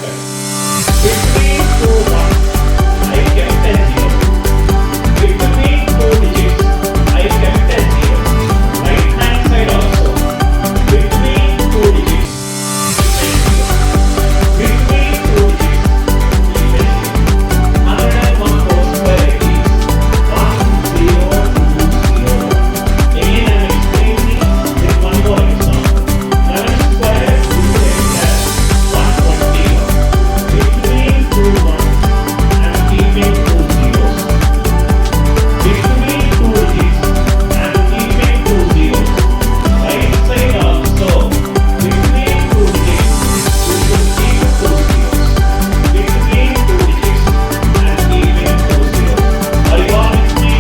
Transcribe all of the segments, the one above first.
bracket. Between two ones, I kept a zero. Between two digits, I kept a zero. Right hand side also. Between two digits, between two digits, 101 whole square is 1020. Again, I am explaining with one more example. 11 square is as 120. Between two ones, I am keeping two zeros. Between two digits, I am keeping two zeros. Right side also. Between two digits, we should keep two zeros. Between two digits, I am keeping two zeros. Are you all with me?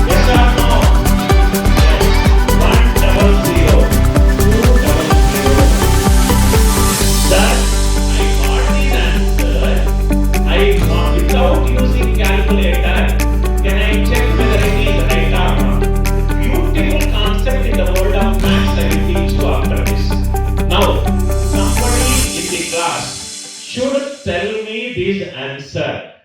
Yes or no? Yes. 100, 200. That I got this answer. I got without using calculator. Can I check whether it is right or not? Beautiful concept in the world of maths I will teach you after this. Now, somebody in the class should tell me this answer.